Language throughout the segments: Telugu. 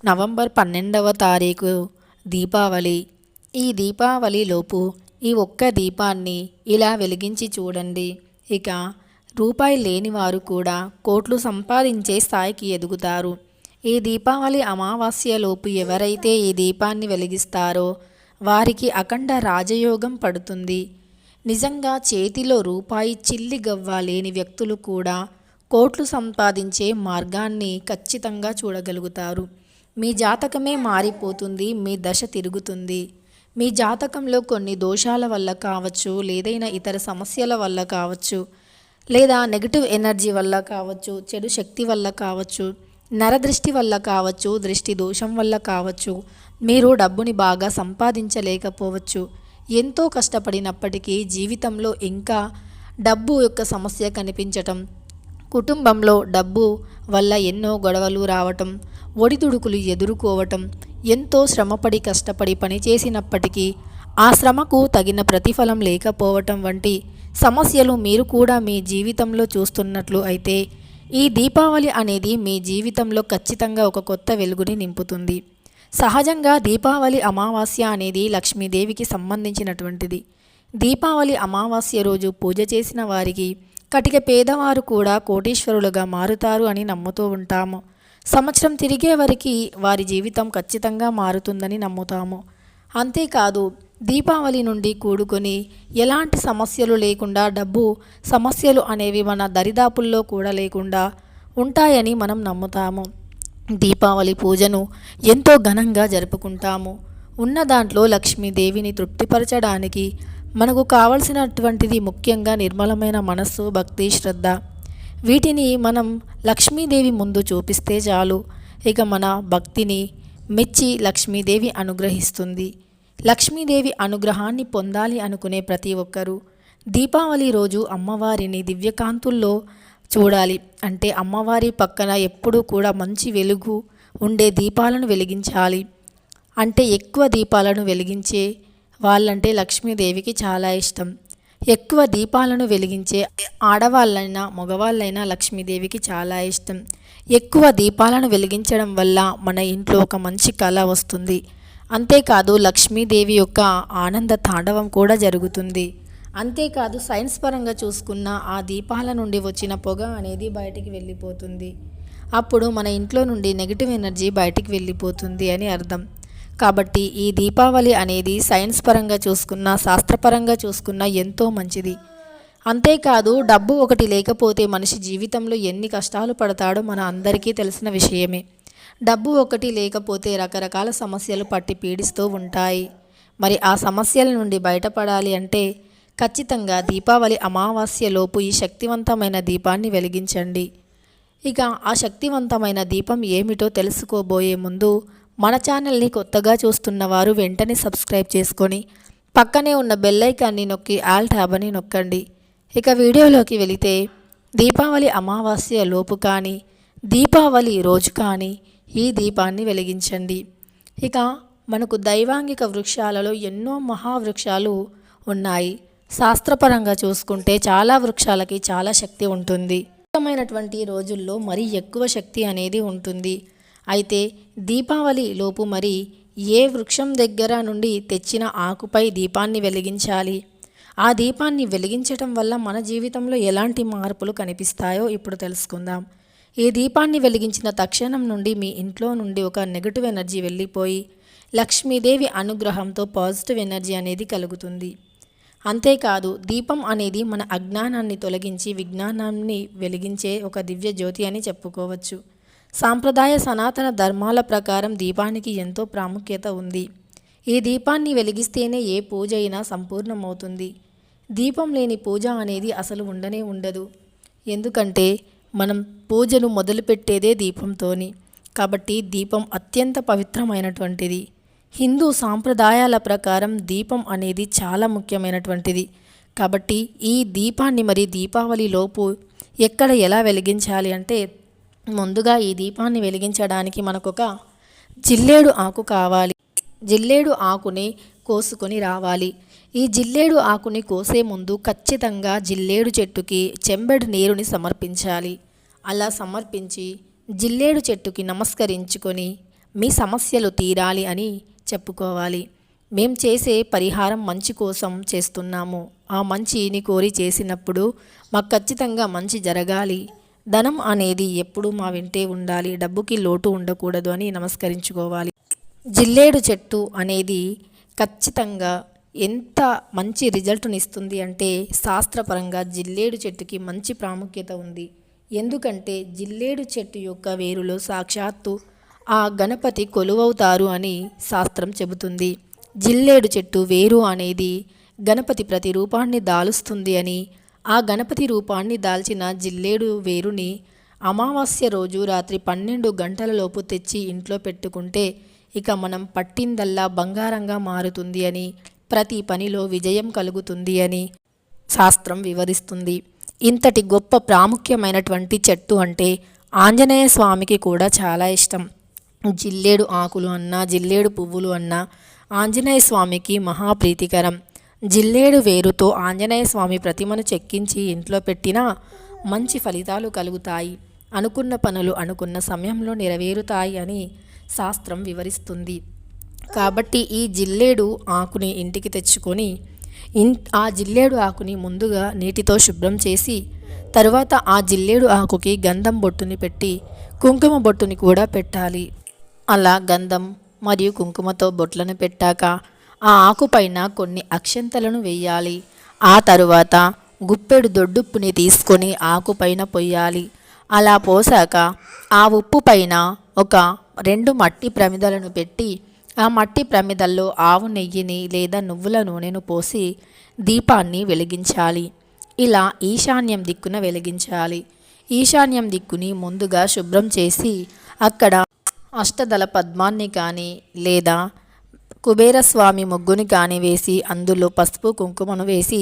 నవంబర్ 12వ తారీఖు దీపావళి. ఈ దీపావళిలోపు ఈ ఒక్క దీపాన్ని ఇలా వెలిగించి చూడండి. ఇక రూపాయి లేని వారు కూడా కోట్లు సంపాదించే స్థాయికి ఎదుగుతారు. ఈ దీపావళి అమావాస్యలోపు ఎవరైతే ఈ దీపాన్ని వెలిగిస్తారో వారికి అఖండ రాజయోగం పడుతుంది. నిజంగా చేతిలో రూపాయి చిల్లి గవ్వ లేని వ్యక్తులు కూడా కోట్లు సంపాదించే మార్గాన్ని ఖచ్చితంగా చూడగలుగుతారు. మీ జాతకమే మారిపోతుంది. మీ దశ తిరుగుతుంది. మీ జాతకంలో కొన్ని దోషాల వల్ల కావచ్చు, లేదైనా ఇతర సమస్యల వల్ల కావచ్చు, లేదా నెగిటివ్ ఎనర్జీ వల్ల కావచ్చు, చెడు శక్తి వల్ల కావచ్చు, నరదృష్టి వల్ల కావచ్చు, దృష్టి దోషం వల్ల కావచ్చు, మీరు డబ్బుని బాగా సంపాదించలేకపోవచ్చు. ఎంతో కష్టపడినప్పటికీ జీవితంలో ఇంకా డబ్బు యొక్క సమస్య కనిపించటం, కుటుంబంలో డబ్బు వల్ల ఎన్నో గొడవలు రావటం, ఒడిదుడుకులు ఎదుర్కోవటం, ఎంతో శ్రమపడి కష్టపడి పనిచేసినప్పటికీ ఆ శ్రమకు తగిన ప్రతిఫలం లేకపోవటం వంటి సమస్యలు మీరు కూడా మీ జీవితంలో చూస్తున్నట్లు అయితే ఈ దీపావళి అనేది మీ జీవితంలో ఖచ్చితంగా ఒక కొత్త వెలుగుని నింపుతుంది. సహజంగా దీపావళి అమావాస్య అనేది లక్ష్మీదేవికి సంబంధించినటువంటిది. దీపావళి అమావాస్య రోజు పూజ చేసిన వారికి కటిక పేదవారు కూడా కోటీశ్వరులుగా మారుతారు అని నమ్ముతూ ఉంటాము. సంవత్సరం తిరిగే వరకు వారి జీవితం ఖచ్చితంగా మారుతుందని నమ్ముతాము. అంతేకాదు దీపావళి నుండి కూడుకొని ఎలాంటి సమస్యలు లేకుండా డబ్బు సమస్యలు అనేవి మన దరిదాపుల్లో కూడా లేకుండా ఉంటాయని మనం నమ్ముతాము. దీపావళి పూజను ఎంతో ఘనంగా జరుపుకుంటాము. ఉన్న దాంట్లో లక్ష్మీదేవిని తృప్తిపరచడానికి మనకు కావలసినటువంటిది ముఖ్యంగా నిర్మలమైన మనస్సు, భక్తి, శ్రద్ధ. వీటిని మనం లక్ష్మీదేవి ముందు చూపిస్తే చాలు. ఇక మన భక్తిని మెచ్చి లక్ష్మీదేవి అనుగ్రహిస్తుంది. లక్ష్మీదేవి అనుగ్రహాన్ని పొందాలి అనుకునే ప్రతి ఒక్కరూ దీపావళి రోజు అమ్మవారిని దివ్యకాంతుల్లో చూడాలి. అంటే అమ్మవారి పక్కన ఎప్పుడూ కూడా మంచి వెలుగు ఉండే దీపాలను వెలిగించాలి. అంటే ఎక్కువ దీపాలను వెలిగించే వాళ్ళంటే లక్ష్మీదేవికి చాలా ఇష్టం. ఎక్కువ దీపాలను వెలిగించే ఆడవాళ్ళైనా మగవాళ్ళైనా లక్ష్మీదేవికి చాలా ఇష్టం. ఎక్కువ దీపాలను వెలిగించడం వల్ల మన ఇంట్లో ఒక మంచి కళ వస్తుంది. అంతేకాదు లక్ష్మీదేవి యొక్క ఆనంద తాండవం కూడా జరుగుతుంది. అంతేకాదు సైన్స్ పరంగా చూసుకున్న ఆ దీపాల నుండి వచ్చిన పొగ అనేది బయటికి వెళ్ళిపోతుంది. అప్పుడు మన ఇంట్లో నుండి నెగిటివ్ ఎనర్జీ బయటికి వెళ్ళిపోతుంది అని అర్థం. కాబట్టి ఈ దీపావళి అనేది సైన్స్ పరంగా చూసుకున్న, శాస్త్రపరంగా చూసుకున్న ఎంతో మంచిది. అంతేకాదు డబ్బు ఒకటి లేకపోతే మనిషి జీవితంలో ఎన్ని కష్టాలు పడతాడో మన అందరికీ తెలిసిన విషయమే. డబ్బు ఒకటి లేకపోతే రకరకాల సమస్యలు పట్టి పీడిస్తూ ఉంటాయి. మరి ఆ సమస్యల నుండి బయటపడాలి అంటే ఖచ్చితంగా దీపావళి అమావాస్యలోపు ఈ శక్తివంతమైన దీపాన్ని వెలిగించండి. ఇక ఆ శక్తివంతమైన దీపం ఏమిటో తెలుసుకోబోయే ముందు మన ఛానల్ని కొత్తగా చూస్తున్న వారు వెంటనే సబ్స్క్రైబ్ చేసుకొని పక్కనే ఉన్న బెల్ ఐకాన్ని నొక్కి ఆల్ ట్యాబ్ అని నొక్కండి. ఇక వీడియోలోకి వెళితే దీపావళి అమావాస్య లోపు కానీ దీపావళి రోజు కానీ ఈ దీపాన్ని వెలిగించండి. ఇక మనకు దైవాంగిక వృక్షాలలో ఎన్నో మహావృక్షాలు ఉన్నాయి. శాస్త్రపరంగా చూసుకుంటే చాలా వృక్షాలకి చాలా శక్తి ఉంటుంది. ముఖ్యమైనటువంటి రోజుల్లో మరీ ఎక్కువ శక్తి అనేది ఉంటుంది. అయితే దీపావళి లోపు మరి ఏ వృక్షం దగ్గర నుండి తెచ్చిన ఆకుపై దీపాన్ని వెలిగించాలి, ఆ దీపాన్ని వెలిగించటం వల్ల మన జీవితంలో ఎలాంటి మార్పులు కనిపిస్తాయో ఇప్పుడు తెలుసుకుందాం. ఈ దీపాన్ని వెలిగించిన తక్షణం నుండి మీ ఇంట్లో నుండి ఒక నెగటివ్ ఎనర్జీ వెళ్ళిపోయి లక్ష్మీదేవి అనుగ్రహంతో పాజిటివ్ ఎనర్జీ అనేది కలుగుతుంది. అంతేకాదు దీపం అనేది మన అజ్ఞానాన్ని తొలగించి విజ్ఞానాన్ని వెలిగించే ఒక దివ్య జ్యోతి అని చెప్పుకోవచ్చు. సాంప్రదాయ సనాతన ధర్మాల ప్రకారం దీపానికి ఎంతో ప్రాముఖ్యత ఉంది. ఈ దీపాన్ని వెలిగిస్తేనే ఏ పూజ అయినా సంపూర్ణమవుతుంది. దీపం లేని పూజ అనేది అసలు ఉండనే ఉండదు. ఎందుకంటే మనం పూజను మొదలుపెట్టేదే దీపంతోని. కాబట్టి దీపం అత్యంత పవిత్రమైనటువంటిది. హిందూ సాంప్రదాయాల ప్రకారం దీపం అనేది చాలా ముఖ్యమైనటువంటిది. కాబట్టి ఈ దీపాన్ని మరి దీపావళి లోపు ఎక్కడ ఎలా వెలిగించాలి అంటే ముందుగా ఈ దీపాన్ని వెలిగించడానికి మనకొక జిల్లేడు ఆకు కావాలి. జిల్లేడు ఆకుని కోసుకొని రావాలి. ఈ జిల్లేడు ఆకుని కోసే ముందు ఖచ్చితంగా జిల్లేడు చెట్టుకి చెంబెడు నీరుని సమర్పించాలి. అలా సమర్పించి జిల్లేడు చెట్టుకి నమస్కరించుకొని మీ సమస్యలు తీరాలి అని చెప్పుకోవాలి. మేం చేసే పరిహారం మంచి కోసం చేస్తున్నాము. ఆ మంచిని కోరి చేసినప్పుడు మాకు ఖచ్చితంగా మంచి జరగాలి. ధనం అనేది ఎప్పుడూ మా వెంటే ఉండాలి. డబ్బుకి లోటు ఉండకూడదు అని నమస్కరించుకోవాలి. జిల్లేడు చెట్టు అనేది ఖచ్చితంగా ఎంత మంచి రిజల్ట్ని ఇస్తుంది అంటే శాస్త్రపరంగా జిల్లేడు చెట్టుకి మంచి ప్రాముఖ్యత ఉంది. ఎందుకంటే జిల్లేడు చెట్టు యొక్క వేరులో సాక్షాత్తు ఆ గణపతి కొలువవుతారు అని శాస్త్రం చెబుతుంది. జిల్లేడు చెట్టు వేరు అనేది గణపతి ప్రతిరూపాన్ని దాలుస్తుంది అని, ఆ గణపతి రూపాన్ని దాల్చిన జిల్లేడు వేరుని అమావాస్య రోజు రాత్రి 12 గంటలలోపు తెచ్చి ఇంట్లో పెట్టుకుంటే ఇక మనం పట్టిందల్లా బంగారంగా మారుతుంది అని, ప్రతి పనిలో విజయం కలుగుతుంది అని శాస్త్రం వివరిస్తుంది. ఇంతటి గొప్ప ప్రాముఖ్యమైనటువంటి చెట్టు అంటే ఆంజనేయ స్వామికి కూడా చాలా ఇష్టం. జిల్లేడు ఆకులు అన్నా జిల్లేడు పువ్వులు అన్నా ఆంజనేయ స్వామికి మహాప్రీతికరం. జిల్లేడు వేరుతో ఆంజనేయ స్వామి ప్రతిమను చెక్కించి ఇంట్లో పెట్టినా మంచి ఫలితాలు కలుగుతాయి. అనుకున్న పనులు అనుకున్న సమయంలో నెరవేరుతాయి అని శాస్త్రం వివరిస్తుంది. కాబట్టి ఈ జిల్లేడు ఆకుని ఇంటికి తెచ్చుకొని ఆ జిల్లేడు ఆకుని ముందుగా నీటితో శుభ్రం చేసి తరువాత ఆ జిల్లేడు ఆకుకి గంధం బొట్టుని పెట్టి కుంకుమ బొట్టుని కూడా పెట్టాలి. అలా గంధం మరియు కుంకుమతో బొట్లను పెట్టాక ఆ ఆకుపైన కొన్ని అక్షంతలను వేయాలి. ఆ తరువాత గుప్పెడు దొడ్డుప్పుని తీసుకొని ఆకుపైన పొయ్యాలి. అలా పోసాక ఆ ఉప్పు పైన ఒక 2 మట్టి ప్రమిదలను పెట్టి ఆ మట్టి ప్రమిదల్లో ఆవు నెయ్యిని లేదా నువ్వుల నూనెను పోసి దీపాన్ని వెలిగించాలి. ఇలా ఈశాన్యం దిక్కున వెలిగించాలి. ఈశాన్యం దిక్కుని ముందుగా శుభ్రం చేసి అక్కడ అష్టదళ పద్మాన్ని కానీ లేదా కుబేరస్వామి ముగ్గుని కానీ వేసి అందులో పసుపు కుంకుమను వేసి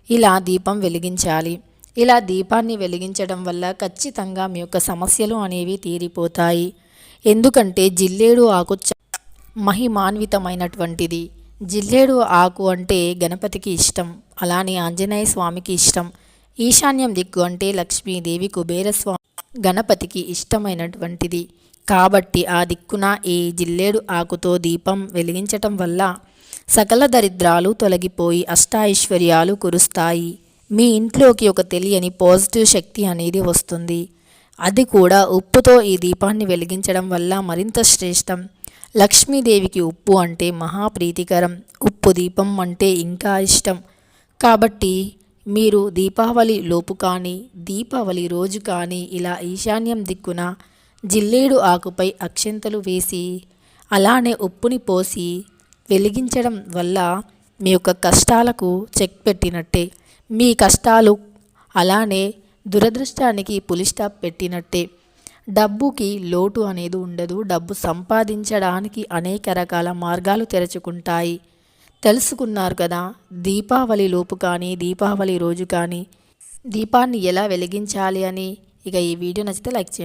ఇలా దీపం వెలిగించాలి. ఇలా దీపాన్ని వెలిగించడం వల్ల ఖచ్చితంగా మీ యొక్క సమస్యలు అనేవి తీరిపోతాయి. ఎందుకంటే జిల్లేడు ఆకు మహిమాన్వితమైనటువంటిది. జిల్లేడు ఆకు అంటే గణపతికి ఇష్టం, అలానే ఆంజనేయ స్వామికి ఇష్టం. ఈశాన్యం దిక్కు అంటే లక్ష్మీదేవి కుబేరస్వామి గణపతికి ఇష్టమైనటువంటిది. కాబట్టి ఆ దిక్కున ఈ జిల్లేడు ఆకుతో దీపం వెలిగించటం వల్ల సకల దరిద్రాలు తొలగిపోయి అష్టైశ్వర్యాలు కురుస్తాయి. మీ ఇంట్లోకి ఒక తెలియని పాజిటివ్ శక్తి అనేది వస్తుంది. అది కూడా ఉప్పుతో ఈ దీపాన్ని వెలిగించడం వల్ల మరింత శ్రేష్టం. లక్ష్మీదేవికి ఉప్పు అంటే మహాప్రీతికరం. ఉప్పు దీపం అంటే ఇంకా ఇష్టం. కాబట్టి మీరు దీపావళి లోపు కానీ దీపావళి రోజు కానీ ఇలా ఈశాన్యం దిక్కున జిల్లేడు ఆకుపై అక్షంతలు వేసి అలానే ఉప్పుని పోసి వెలిగించడం వల్ల మీ యొక్క కష్టాలకు చెక్ పెట్టినట్టే. మీ కష్టాలు అలానే దురదృష్టానికి పులి స్టాప్ పెట్టినట్టే. డబ్బుకి లోటు అనేది ఉండదు. డబ్బు సంపాదించడానికి అనేక రకాల మార్గాలు తెరుచుకుంటాయి. తెలుసుకున్నారు కదా. దీపావళి లోపు కానీ దీపావళి రోజు కానీ దీపాన్ని ఎలా వెలిగించాలి అని. ఇక ఈ వీడియో నచ్చితే లైక్ చేయండి.